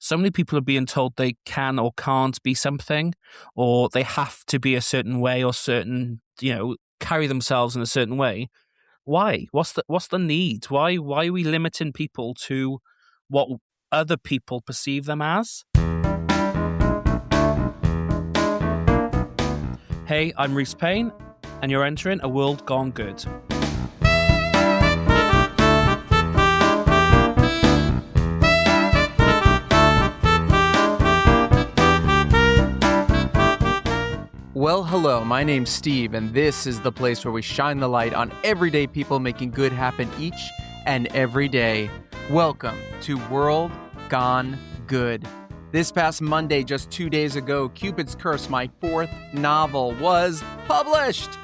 so many people are being told they can or can't be something, or they have to be a certain way or certain, carry themselves in a certain way. Why? What's the need? Why are we limiting people to what other people perceive them as? Hey, I'm Rhys Payne, and you're entering A World Gone Good. Well, hello, my name's Steve, and this is the place where we shine the light on everyday people making good happen each and every day. Welcome to World Gone Good. This past Monday, just 2 days ago, Cupid's Curse, my fourth novel, was published.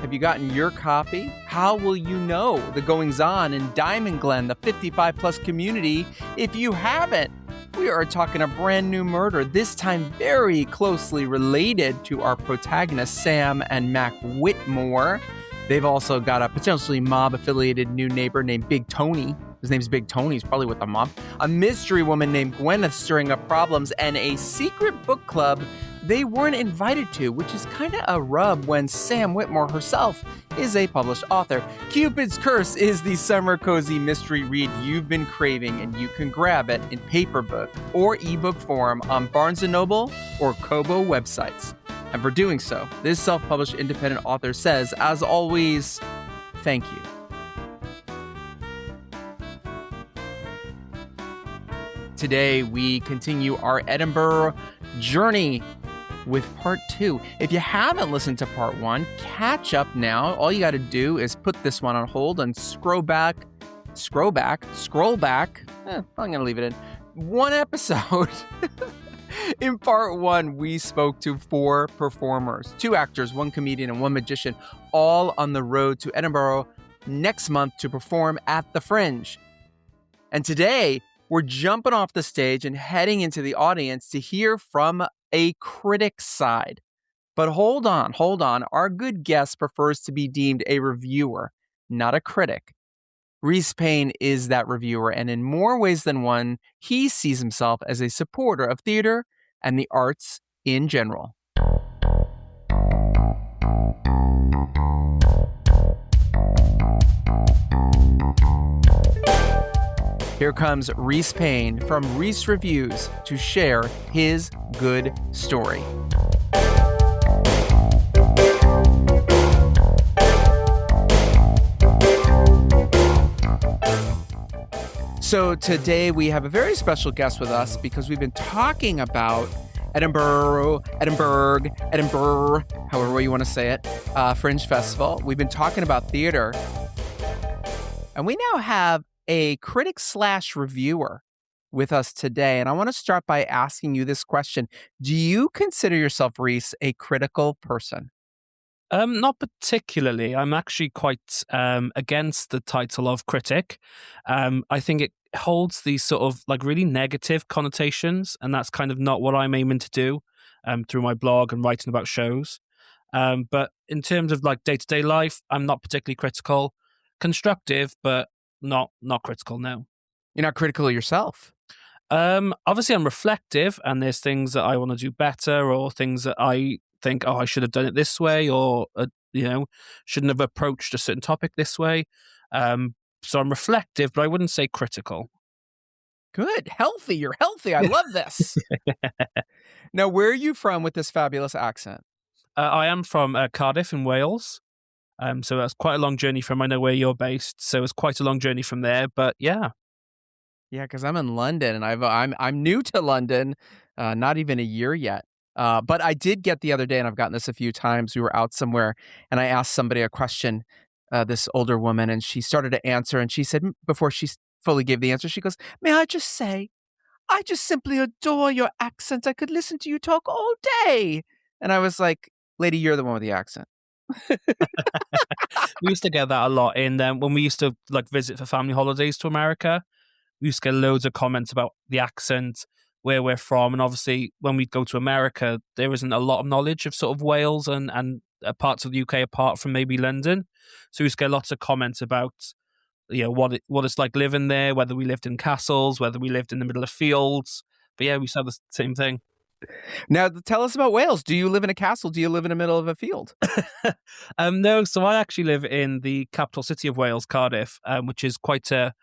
Have you gotten your copy? How will you know the goings-on in Diamond Glen, the 55-plus community, if you haven't? We are talking a brand new murder, this time very closely related to our protagonists, Sam and Mac Whitmore. They've also got a potentially mob-affiliated new neighbor named Big Tony. His name's Big Tony. He's probably with the mob. A mystery woman named Gwyneth stirring up problems, and a secret book club they weren't invited to, which is kind of a rub when Sam Whitmore herself is a published author. Cupid's Curse is the summer cozy mystery read you've been craving, and you can grab it in paperback or ebook form on Barnes & Noble or Kobo websites. And for doing so, this self-published independent author says, as always, thank you. Today, we continue our Edinburgh journey with part 2. If you haven't listened to part 1, catch up now. All you got to do is put this one on hold and scroll back. I'm going to leave it in. One episode. In part 1, we spoke to 4 performers, 2 actors, 1 comedian, and 1 magician, all on the road to Edinburgh next month to perform at the Fringe. And today, we're jumping off the stage and heading into the audience to hear from a critic's side. But hold on. Our good guest prefers to be deemed a reviewer, not a critic. Rhys Payne is that reviewer, and in more ways than one, he sees himself as a supporter of theater and the arts in general. Here comes Rhys Payne from Rhys Reviews to share his good story. So today we have a very special guest with us because we've been talking about Edinburgh, however you want to say it, Fringe Festival. We've been talking about theater. And we now have a critic/reviewer with us today. And I want to start by asking you this question. Do you consider yourself, Rhys, a critical person? Not particularly. I'm actually quite against the title of critic. I think it holds these sort of like really negative connotations, and that's kind of not what I'm aiming to do through my blog and writing about shows. But in terms of like day-to-day life, I'm not particularly critical. Constructive, but not critical, no. You're not critical of yourself? Obviously, I'm reflective, and there's things that I want to do better, or things that I think, I should have done it this way, or shouldn't have approached a certain topic this way. So I'm reflective, but I wouldn't say critical. Good, healthy. You're healthy. I love this. Now, where are you from with this fabulous accent? I am from Cardiff in Wales. So that's quite a long journey from, I know where you're based, so it's quite a long journey from there, but yeah. Yeah, because I'm in London, and I'm new to London, not even a year yet. But I did get the other day, and I've gotten this a few times, we were out somewhere, and I asked somebody a question, this older woman, and she started to answer, and she said, before she fully gave the answer, she goes, "May I just say, I just simply adore your accent. I could listen to you talk all day." And I was like, "Lady, you're the one with the accent." We used to get that a lot in when we used to like visit for family holidays to America. We used to get loads of comments about the accent, where we're from, and obviously when we go to America, there isn't a lot of knowledge of sort of Wales and parts of the UK apart from maybe London. So we used to get lots of comments about what it's like living there, whether we lived in castles, whether we lived in the middle of fields, But yeah, we saw the same thing. Now, tell us about Wales. Do you live in a castle? Do you live in the middle of a field? No, so I actually live in the capital city of Wales, Cardiff, which is quite a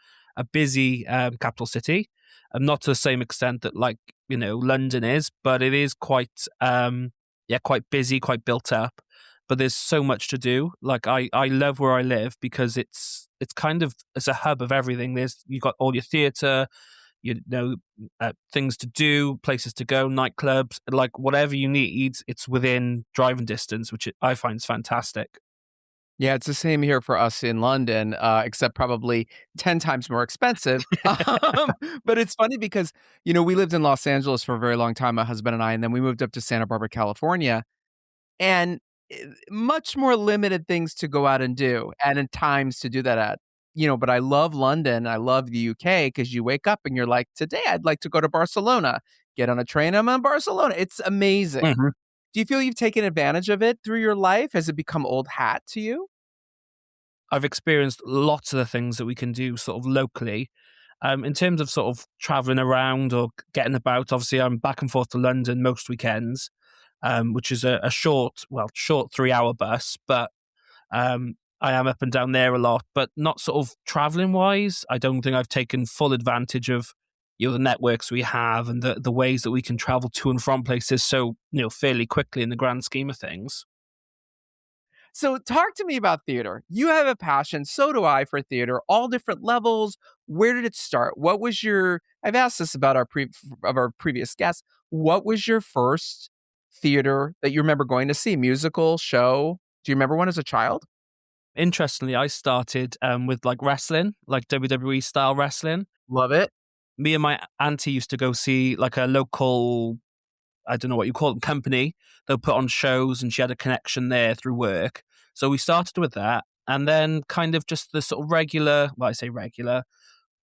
busy capital city. Not to the same extent that like, London is, but it is quite quite busy, quite built up. But there's so much to do. Like I love where I live because it's kind of it's a hub of everything. You've got all your theatre, you know, things to do, places to go, nightclubs, like whatever you need, it's within driving distance, which I find is fantastic. Yeah, it's the same here for us in London, except probably 10 times more expensive. But it's funny because, we lived in Los Angeles for a very long time, my husband and I, and then we moved up to Santa Barbara, California, and much more limited things to go out and do and in times to do that at. But I love London. I love the UK because you wake up and you're like, today I'd like to go to Barcelona. Get on a train, I'm in Barcelona. It's amazing. Mhm. Do you feel you've taken advantage of it through your life? Has it become old hat to you? I've experienced lots of the things that we can do sort of locally. In terms of sort of traveling around or getting about, obviously I'm back and forth to London most weekends, which is a short 3 hour bus, but I am up and down there a lot, but not sort of traveling wise. I don't think I've taken full advantage of the networks we have and the ways that we can travel to and from places so fairly quickly in the grand scheme of things. So talk to me about theater. You have a passion, so do I, for theater, all different levels. Where did it start? What was your I've asked this about our previous guests. What was your first theater that you remember going to see? Musical, show? Do you remember one as a child? Interestingly, I started with like wrestling, like WWE style wrestling. Love it. Me and my auntie used to go see like a local, I don't know what you call them, company. They'll put on shows, and she had a connection there through work. So we started with that, and then kind of just the sort of regular, well, I say regular,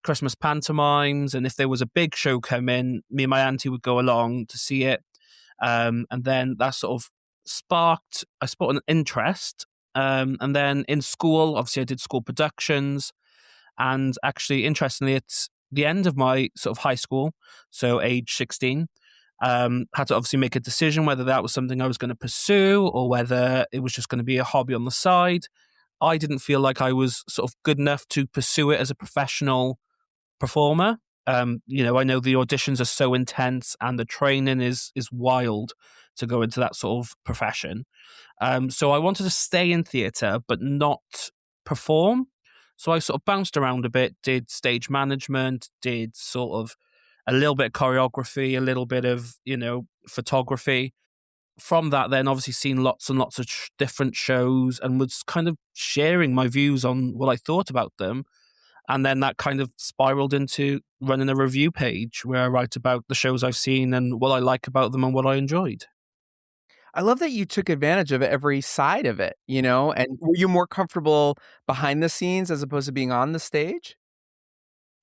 Christmas pantomimes. And if there was a big show come in, me and my auntie would go along to see it. And then that sort of sparked, I suppose, an interest. And then in school, obviously, I did school productions. And actually, interestingly, it's the end of my sort of high school, so age 16. Had to obviously make a decision whether that was something I was going to pursue or whether it was just going to be a hobby on the side. I didn't feel like I was sort of good enough to pursue it as a professional performer. I know the auditions are so intense and the training is wild to go into that sort of profession. So I wanted to stay in theatre but not perform. So I sort of bounced around a bit, did stage management, did sort of a little bit of choreography, a little bit of, photography. From that, then obviously seen lots and lots of different shows and was kind of sharing my views on what I thought about them. And then that kind of spiraled into running a review page where I write about the shows I've seen and what I like about them and what I enjoyed. I love that you took advantage of every side of it, and were you more comfortable behind the scenes as opposed to being on the stage?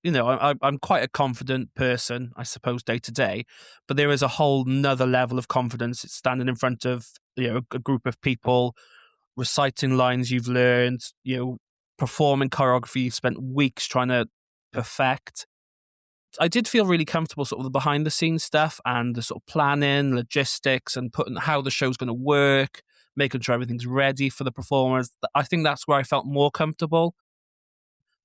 I'm quite a confident person, I suppose, day to day, but there is a whole nother level of confidence. It's standing in front of, a group of people, reciting lines you've learned, performing choreography you've spent weeks trying to perfect. I did feel really comfortable sort of the behind the scenes stuff and the sort of planning, logistics and putting how the show's going to work, making sure everything's ready for the performers. I think that's where I felt more comfortable.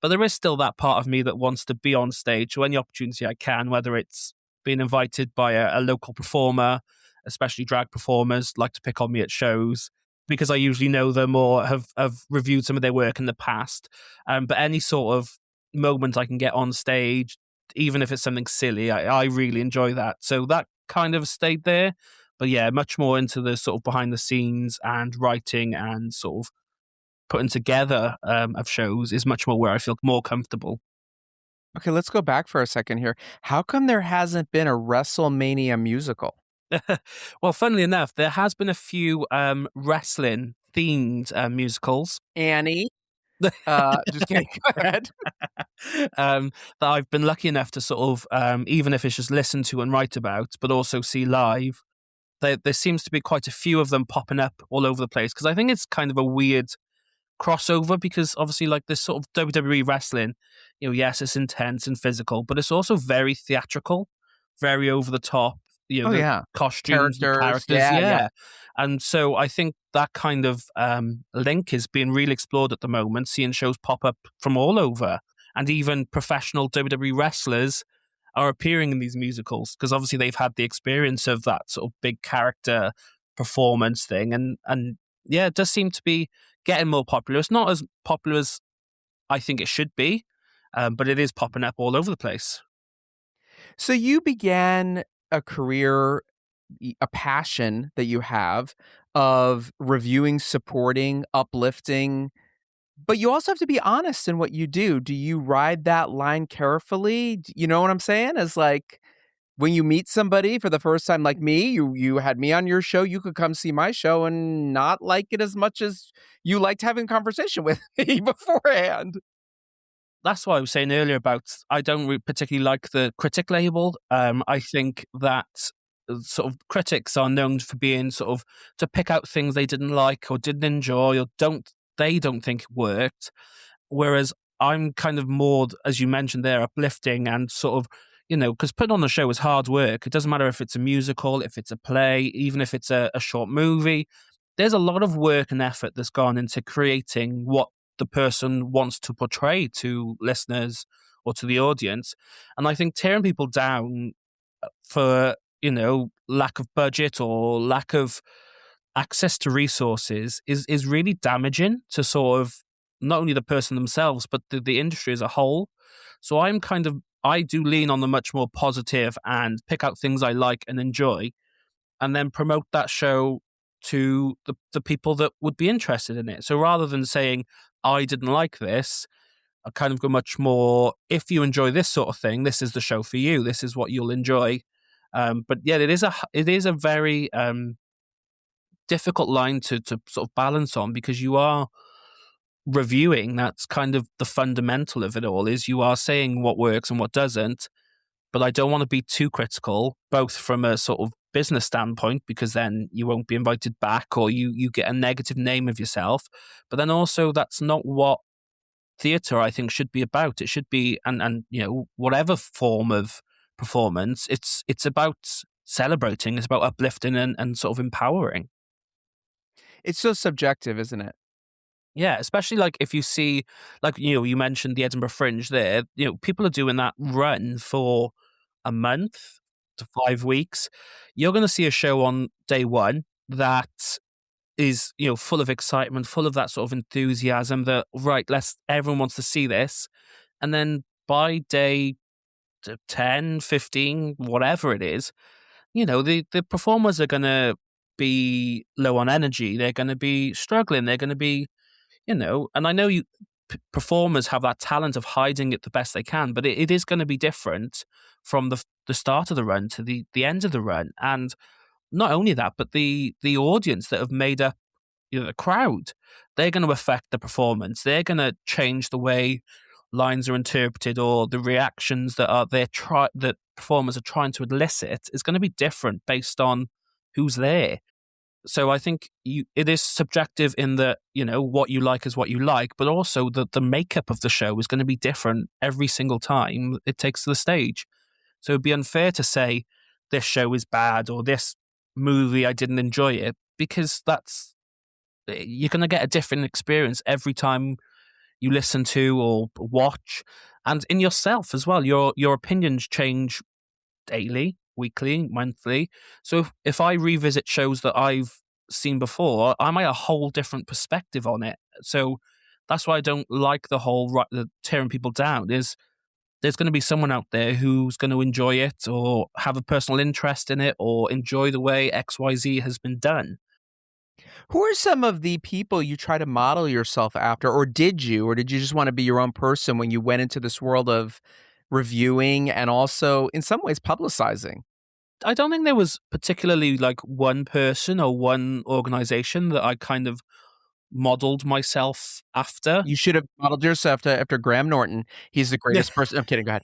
But there is still that part of me that wants to be on stage. So any opportunity I can, whether it's being invited by a local performer, especially drag performers, like to pick on me at shows because I usually know them or have reviewed some of their work in the past. But any sort of moment I can get on stage, even if it's something silly, I really enjoy that. So that kind of stayed there. But yeah, much more into the sort of behind the scenes and writing and sort of putting together of shows is much more where I feel more comfortable. Okay, let's go back for a second here. How come there hasn't been a WrestleMania musical? Well, funnily enough, there has been a few wrestling themed musicals. Annie? Just kidding. Go ahead. That I've been lucky enough to sort of, even if it's just listen to and write about, but also see live. There seems to be quite a few of them popping up all over the place because I think it's kind of a weird crossover because obviously like this sort of WWE wrestling, yes, it's intense and physical, but it's also very theatrical, very over the top, Oh the yeah. costumes, the Characters. characters, Yeah, yeah. yeah. And so I think that kind of link is being really explored at the moment, seeing shows pop up from all over. And even professional WWE wrestlers are appearing in these musicals because obviously they've had the experience of that sort of big character performance thing. And yeah, it does seem to be getting more popular. It's not as popular as I think it should be, but it is popping up all over the place. So you began a career, a passion that you have of reviewing, supporting, uplifting, but you also have to be honest in what you do. Do you ride that line carefully? You know what I'm saying? As like when you meet somebody for the first time, like me, you had me on your show, you could come see my show and not like it as much as you liked having a conversation with me beforehand. That's what I was saying earlier about I don't particularly like the critic label. I think that sort of critics are known for being sort of to pick out things they didn't like or didn't enjoy or don't think worked. Whereas I'm kind of more, as you mentioned there, uplifting and sort of, because putting on a show is hard work. It doesn't matter if it's a musical, if it's a play, even if it's a short movie. There's a lot of work and effort that's gone into creating what the person wants to portray to listeners or to the audience. And I think tearing people down for, lack of budget or lack of access to resources is really damaging to sort of not only the person themselves, but the industry as a whole. So I do lean on the much more positive and pick out things I like and enjoy and then promote that show to the people that would be interested in it. So rather than saying, I didn't like this, I kind of go much more, if you enjoy this sort of thing, this is the show for you. This is what you'll enjoy. But yeah, it is a very difficult line to sort of balance on because you are reviewing. That's kind of the fundamental of it all is you are saying what works and what doesn't. But I don't want to be too critical, both from a sort of business standpoint, because then you won't be invited back or you get a negative name of yourself. But then also that's not what theatre I think should be about. It should be and whatever form of performance, it's about celebrating, it's about uplifting and sort of empowering. It's so subjective, isn't it? Yeah, especially like if you see, like, you mentioned the Edinburgh Fringe there, people are doing that run for a month to 5 weeks. You're going to see a show on day one that is, full of excitement, full of that sort of enthusiasm that, right, everyone wants to see this. And then by day 10, 15, whatever it is, the performers are going to be low on energy. They're going to be struggling. They're going to be and I know performers have that talent of hiding it the best they can, but it is going to be different from the start of the run to the end of the run. And not only that, but the audience that have made up the crowd, they're going to affect the performance. They're going to change the way lines are interpreted or the reactions that performers are trying to elicit is going to be different based on who's there. So I think it is subjective in that, what you like is what you like, but also the makeup of the show is going to be different every single time it takes to the stage. So it'd be unfair to say this show is bad or this movie, I didn't enjoy it, because you're going to get a different experience every time you listen to or watch. And in yourself as well, your opinions change daily, weekly, monthly. So if I revisit shows that I've seen before, I might have a whole different perspective on it. So that's why I don't like the tearing people down. There's going to be someone out there who's going to enjoy it or have a personal interest in it or enjoy the way XYZ has been done. Who are some of the people you try to model yourself after, or did you just want to be your own person when you went into this world of reviewing and also in some ways publicizing? I don't think there was particularly like one person or one organization that I kind of modeled myself after. You should have modeled yourself after Graham Norton. He's the Yeah. greatest person. I'm kidding. Go ahead.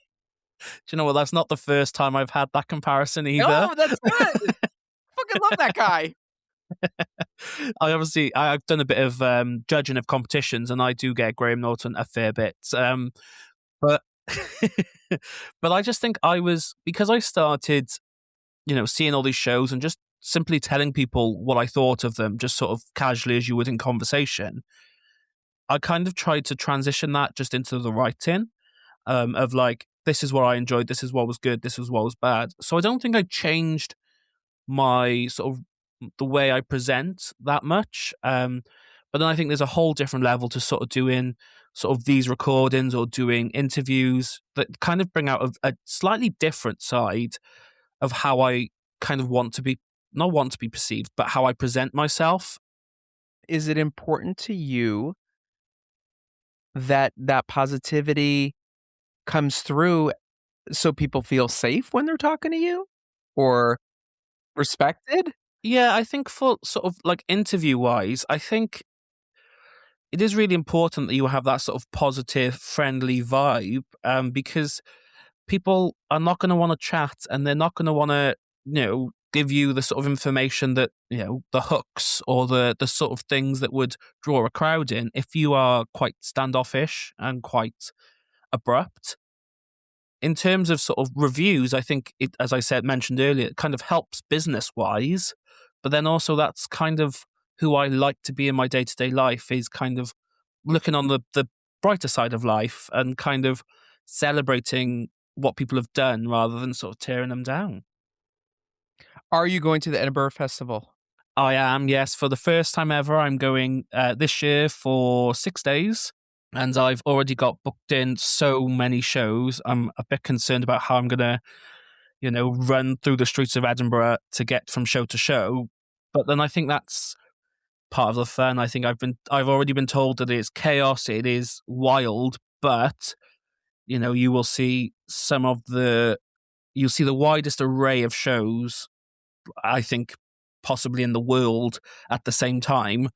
Do you know what? That's not the first time I've had that comparison either. Oh, that's good. Fucking love that guy. I've done a bit of judging of competitions, and I do get Graham Norton a fair bit. But But I just think because I started, seeing all these shows and just simply telling people what I thought of them, just sort of casually as you would in conversation. I kind of tried to transition that just into the writing, of like, this is what I enjoyed, this is what was good, this is what was bad. So I don't think I changed my sort of the way I present that much. But then I think there's a whole different level to sort of doing sort of these recordings or doing interviews that kind of bring out a slightly different side of how I kind of not want to be perceived, but how I present myself. Is it important to you that that positivity comes through so people feel safe when they're talking to you or respected? Yeah, I think for sort of like interview wise, I think it is really important that you have that sort of positive, friendly vibe, because people are not going to want to chat and they're not going to want to, give you the sort of information that, the hooks or the sort of things that would draw a crowd in if you are quite standoffish and quite abrupt. In terms of sort of reviews, I think it, as I said, mentioned earlier, it kind of helps business wise, but then also that's kind of who I like to be in my day to day life, is kind of looking on the brighter side of life and kind of celebrating what people have done rather than sort of tearing them down. Are you going to the Edinburgh Festival? I am, yes, for the first time ever. I'm going this year for 6 days. And I've already got booked in so many shows. I'm a bit concerned about how I'm going to, run through the streets of Edinburgh to get from show to show. But then I think that's part of the fun. I think I've already been told that it's chaos, it is wild, but you will see you'll see the widest array of shows, I think, possibly in the world at the same time.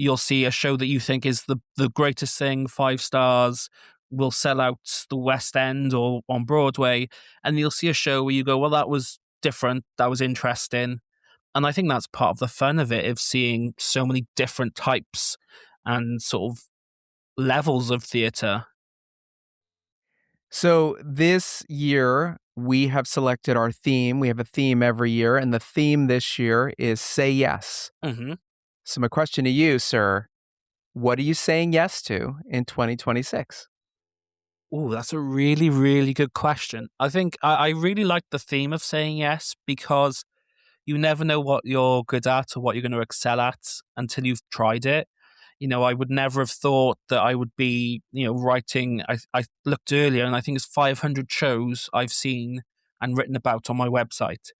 You'll see a show that you think is the greatest thing, 5 stars, will sell out the West End or on Broadway, and you'll see a show where you go, well, that was different, that was interesting. And I think that's part of the fun of it, of seeing so many different types and sort of levels of theatre. So this year, we have selected our theme. We have a theme every year, and the theme this year is Say Yes. Mm-hmm. So, my question to you, sir, what are you saying yes to in 2026? Oh, that's a really, really good question. I think I really like the theme of saying yes, because you never know what you're good at or what you're going to excel at until you've tried it. I would never have thought that I would be, writing. I looked earlier and I think it's 500 shows I've seen and written about on my website.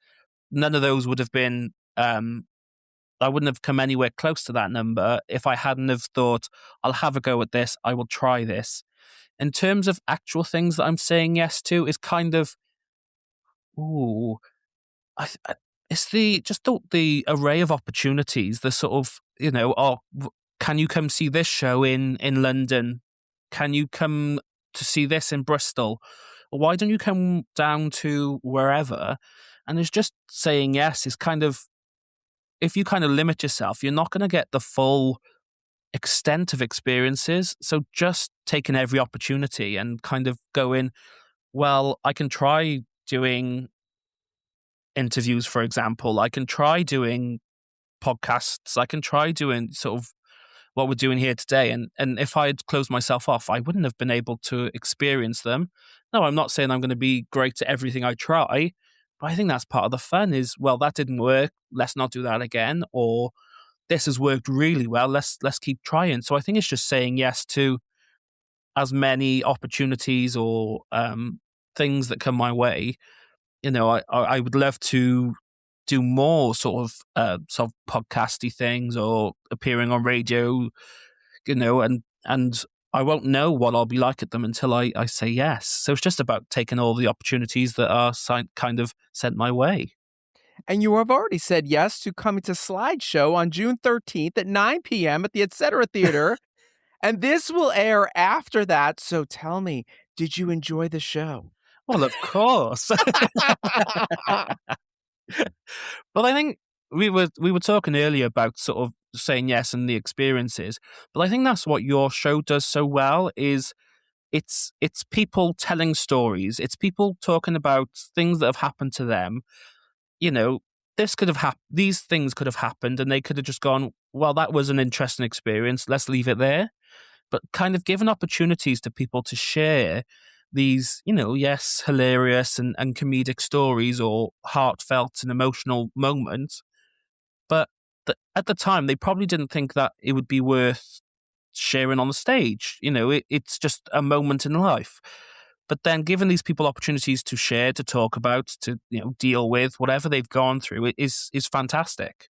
None of those would have been, I wouldn't have come anywhere close to that number if I hadn't have thought, I'll have a go at this. I will try this. In terms of actual things that I'm saying yes to, is kind of, ooh, I it's the array of opportunities, the sort of, can you come see this show in London? Can you come to see this in Bristol? Or why don't you come down to wherever? And it's just saying yes is kind of, if you kind of limit yourself, you're not going to get the full extent of experiences. So just taking every opportunity and kind of going, well, I can try doing interviews, for example. I can try doing podcasts. I can try doing sort of what we're doing here today. And if I had closed myself off, I wouldn't have been able to experience them. No, I'm not saying I'm going to be great at everything I try, but I think that's part of the fun is, well, that didn't work, let's not do that again. Or this has worked really well, let's keep trying. So I think it's just saying yes to as many opportunities or things that come my way. I would love to do more sort of podcasty things or appearing on radio, and I won't know what I'll be like at them until I say yes. So it's just about taking all the opportunities that are kind of sent my way. And you have already said yes to coming to Slideshow on June 13th at 9 p.m. at the Etc. Theater. And this will air after that. So tell me, did you enjoy the show? Well, of course. But I think we were talking earlier about sort of saying yes and the experiences. But I think that's what your show does so well, is it's people telling stories. It's people talking about things that have happened to them. You know, this could have happened. These things could have happened, and they could have just gone, "Well, that was an interesting experience. Let's leave it there." But kind of giving opportunities to people to share these, yes, hilarious and comedic stories or heartfelt and emotional moments. But at the time, they probably didn't think that it would be worth sharing on the stage. It's just a moment in life. But then giving these people opportunities to share, to talk about, to deal with whatever they've gone through, it is fantastic.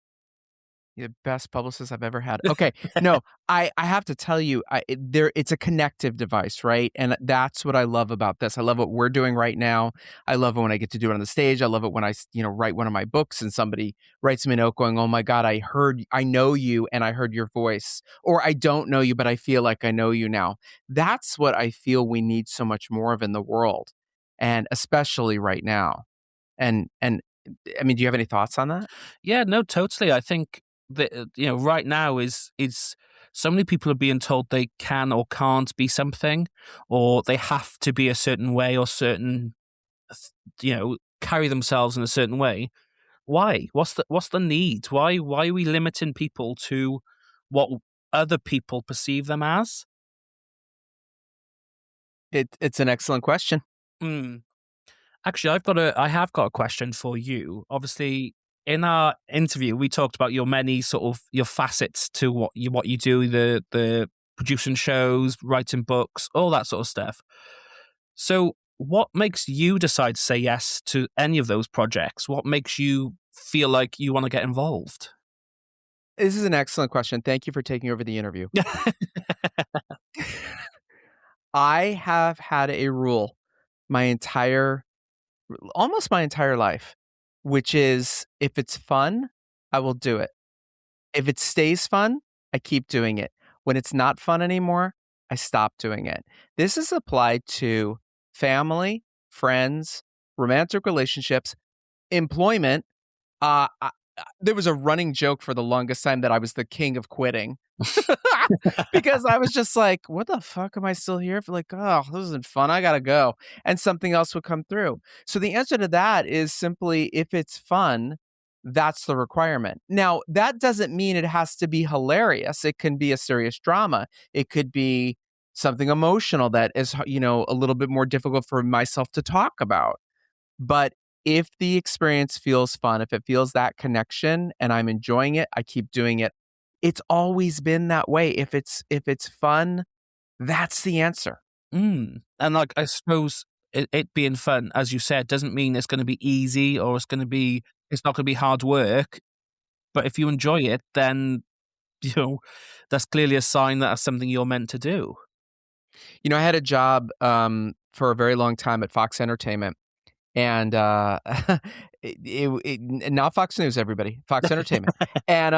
The best publicist I've ever had. Okay, no, I have to tell you, it's a connective device, right? And that's what I love about this. I love what we're doing right now. I love it when I get to do it on the stage. I love it when I, write one of my books and somebody writes me a note going, "Oh my God, I know you and I heard your voice," or "I don't know you, but I feel like I know you now." That's what I feel we need so much more of in the world, and especially right now. And I mean, do you have any thoughts on that? Yeah, no, totally. I think that right now is so many people are being told they can or can't be something, or they have to be a certain way or certain, carry themselves in a certain way. Why? What's the need? Why are we limiting people to what other people perceive them as? It's an excellent question. Mm. Actually, I have got a question for you. Obviously, in our interview, we talked about your many sort of your facets to what you do, the producing shows, writing books, all that sort of stuff. So, what makes you decide to say yes to any of those projects? What makes you feel like you want to get involved? This is an excellent question. Thank you for taking over the interview. I have had a rule my entire almost my entire life, which is if it's fun, I will do it. If it stays fun, I keep doing it. When it's not fun anymore, I stop doing it. This is applied to family, friends, romantic relationships, employment. There was a running joke for the longest time that I was the king of quitting because I was just like, "What the fuck am I still here for?" Like, "Oh, this isn't fun. I gotta go," and something else would come through. So the answer to that is simply, if it's fun, that's the requirement. Now, that doesn't mean it has to be hilarious. It can be a serious drama. It could be something emotional that is, a little bit more difficult for myself to talk about. But if the experience feels fun, if it feels that connection and I'm enjoying it, I keep doing it. It's always been that way. If it's fun, that's the answer. And like, I suppose it being fun, as you said, doesn't mean it's going to be easy or it's not going to be hard work. But if you enjoy it, then you know that's clearly a sign that that's something you're meant to do. I had a job for a very long time at Fox Entertainment. And not Fox News, everybody, Fox Entertainment. And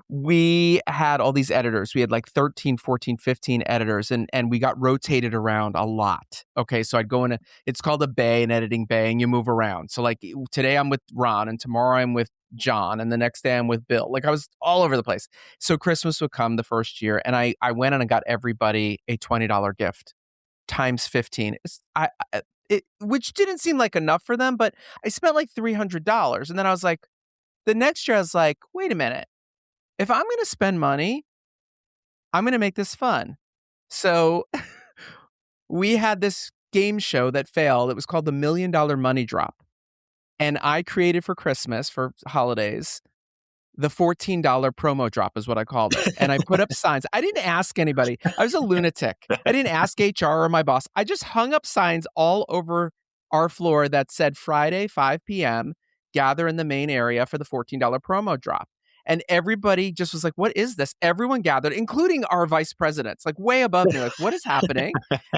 we had all these editors. We had like 13, 14, 15 editors, and we got rotated around a lot. Okay, so I'd go in it's called a bay, an editing bay, and you move around. So like today I'm with Ron, and tomorrow I'm with John, and the next day I'm with Bill. Like I was all over the place. So Christmas would come the first year, and I went and I got everybody a $20 gift times 15. Which didn't seem like enough for them, but I spent like $300. And then I was like, the next year I was like, wait a minute. If I'm going to spend money, I'm going to make this fun. So we had this game show that failed. It was called the $1 Million Money Drop. And I created for Christmas, for holidays, the $14 promo drop is what I called it. And I put up signs. I didn't ask anybody. I was a lunatic. I didn't ask HR or my boss. I just hung up signs all over our floor that said Friday, 5 p.m., gather in the main area for the $14 promo drop. And everybody just was like, what is this? Everyone gathered, including our vice presidents, like way above me, like, what is happening?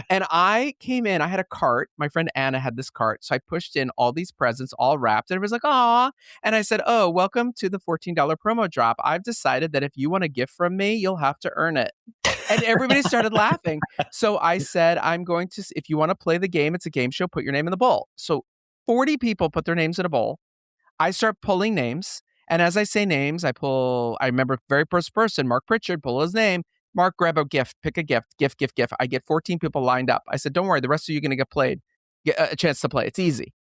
And I came in, I had a cart. My friend Anna had this cart. So I pushed in all these presents, all wrapped. And it was like, aw. And I said, oh, welcome to the $14 promo drop. I've decided that if you want a gift from me, you'll have to earn it. And everybody started laughing. So I said, if you want to play the game, it's a game show, put your name in the bowl. So 40 people put their names in a bowl. I start pulling names. And as I say names, I remember very first person, Mark Pritchard, pull his name. Mark, grab a gift, pick a gift, gift. I get 14 people lined up. I said, don't worry, the rest of you are going to get a chance to play. It's easy.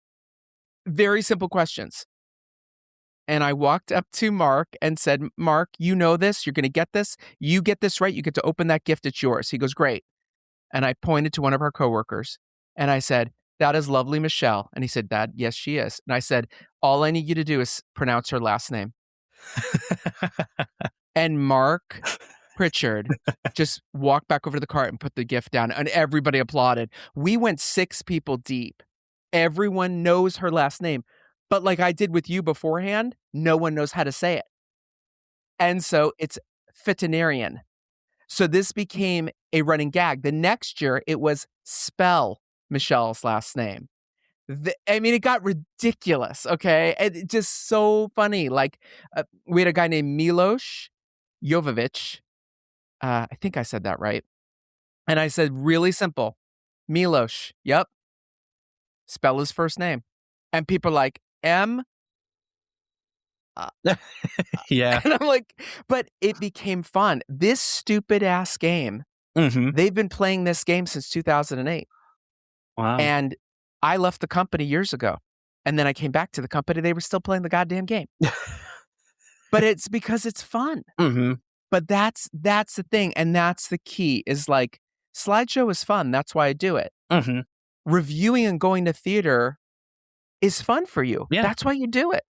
Very simple questions. And I walked up to Mark and said, Mark, you know this. You're going to get this. You get this right. You get to open that gift. It's yours. He goes, great. And I pointed to one of our coworkers and I said, that is lovely Michelle. And he said, Dad, yes, she is. And I said, all I need you to do is pronounce her last name. And Mark Pritchard just walked back over to the cart and put the gift down, and everybody applauded. We went 6 people deep. Everyone knows her last name. But like I did with you beforehand, no one knows how to say it. And so it's veterinarian. So this became a running gag. The next year, it was spell Michelle's last name. It got ridiculous, okay? And just so funny. Like, we had a guy named Milos Jovovich. I think I said that right. And I said, really simple. Milos, yep. Spell his first name. And people are like, M? Yeah. And I'm like, but it became fun. This stupid ass game, they've been playing this game since 2008. Wow. And I left the company years ago. And then I came back to the company. They were still playing the goddamn game. But it's because it's fun. But that's the thing. And that's the key is like, slideshow is fun. That's why I do it. Reviewing and going to theater is fun for you. Yeah. That's why you do it.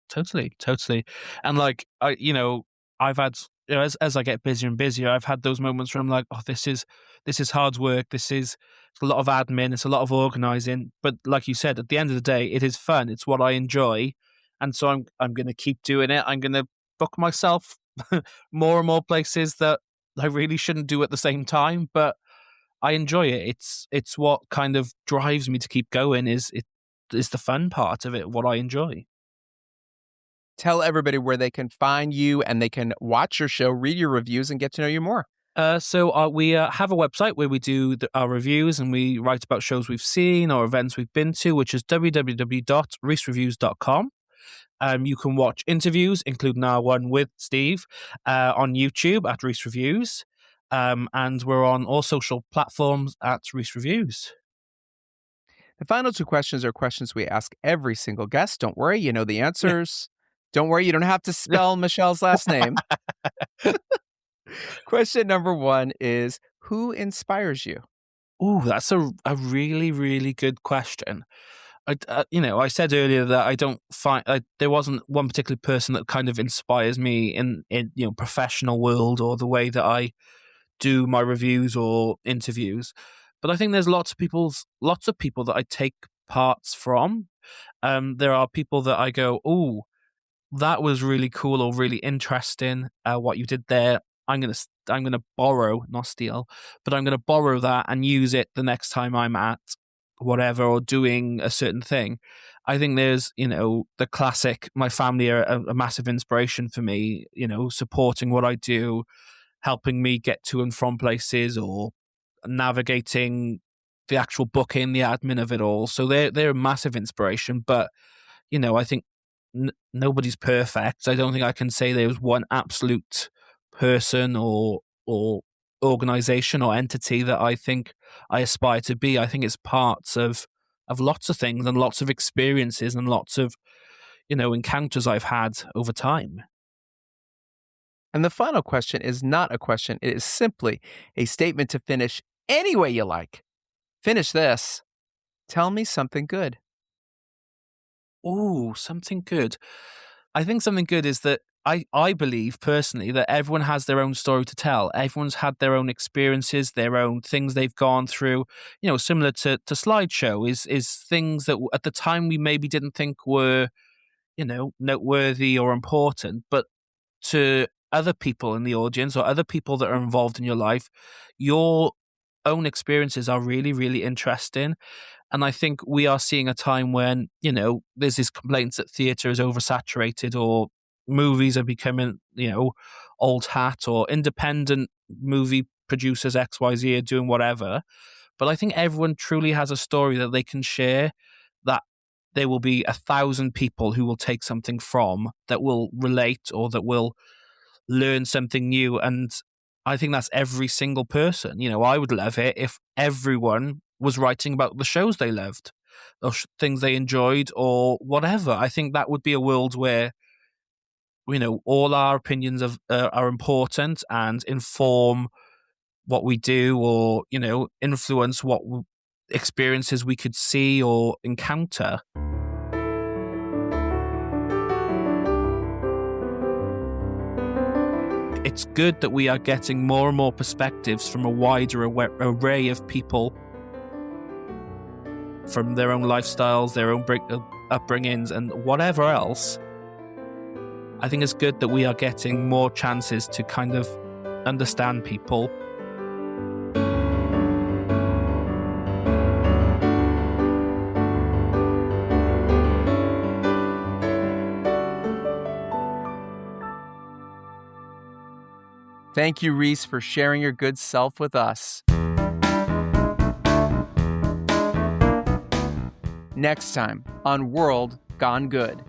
Totally. And like, I've had, as I get busier and busier, I've had those moments where I'm like, oh, this is hard work. It's a lot of admin. It's a lot of organizing. But like you said, at the end of the day, it is fun. It's what I enjoy. And so I'm going to keep doing it. I'm going to book myself more and more places that I really shouldn't do at the same time. But I enjoy it. It's what kind of drives me to keep going is the fun part of it, what I enjoy. Tell everybody where they can find you and they can watch your show, read your reviews, and get to know you more. So we have a website where we do our reviews and we write about shows we've seen or events we've been to, which is www.rhysreviews.com. You can watch interviews, including our one with Steve, on YouTube at Rhys Reviews. And we're on all social platforms at Rhys Reviews. The final 2 questions are questions we ask every single guest. Don't worry, you know the answers. Don't worry, you don't have to spell Michelle's last name. Question number 1 is, who inspires you? Ooh, that's a really, really good question. I said earlier that I don't find there wasn't one particular person that kind of inspires me in professional world or the way that I do my reviews or interviews. But I think there's lots of people that I take parts from. There are people that I go, oh, that was really cool or really interesting. What you did there, I'm gonna borrow, not steal, but I'm gonna borrow that and use it the next time I'm at whatever or doing a certain thing. I think there's the classic. My family are a massive inspiration for me. Supporting what I do, helping me get to and from places, or navigating the actual booking, the admin of it all. So they're a massive inspiration. But I think nobody's perfect. I don't think I can say there's one absolute person or organization or entity that I think I aspire to be. I think it's parts of lots of things and lots of experiences and lots of encounters I've had over time. And the final question is not a question. It is simply a statement to finish any way you like. Finish this. Tell me something good. Ooh, something good. I think something good is that I believe personally that everyone has their own story to tell. Everyone's had their own experiences, their own things they've gone through. Similar to slideshow is things that at the time we maybe didn't think were, noteworthy or important, but to other people in the audience or other people that are involved in your life, your own experiences are really, really interesting. And I think we are seeing a time when, there's these complaints that theatre is oversaturated or movies are becoming, old hat, or independent movie producers XYZ are doing whatever. But I think everyone truly has a story that they can share, that there will be 1,000 people who will take something from, that will relate or that will learn something new. And I think that's every single person. I would love it if everyone was writing about the shows they loved or things they enjoyed or whatever. I think that would be a world where, all our opinions are important and inform what we do or, influence what experiences we could see or encounter. It's good that we are getting more and more perspectives from a wider array of people, from their own lifestyles, their own upbringings, and whatever else. I think it's good that we are getting more chances to kind of understand people. Thank you, Rhys, for sharing your good self with us. Next time on World Gone Good.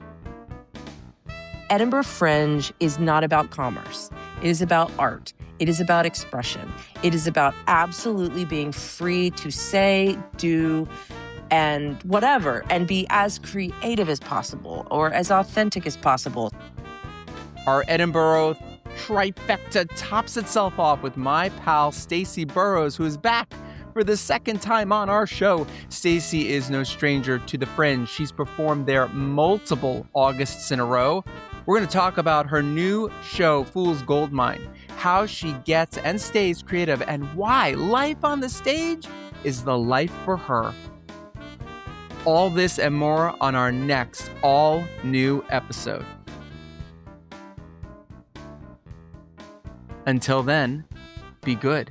Edinburgh Fringe is not about commerce. It is about art. It is about expression. It is about absolutely being free to say, do, and whatever, and be as creative as possible or as authentic as possible. Our Edinburgh trifecta tops itself off with my pal Stacey Burrows, who is back for the second time on our show. Stacey is no stranger to the Fringe. She's performed there multiple Augusts in a row. We're going to talk about her new show, Fool's Goldmine, how she gets and stays creative, and why life on the stage is the life for her. All this and more on our next all-new episode. Until then, be good.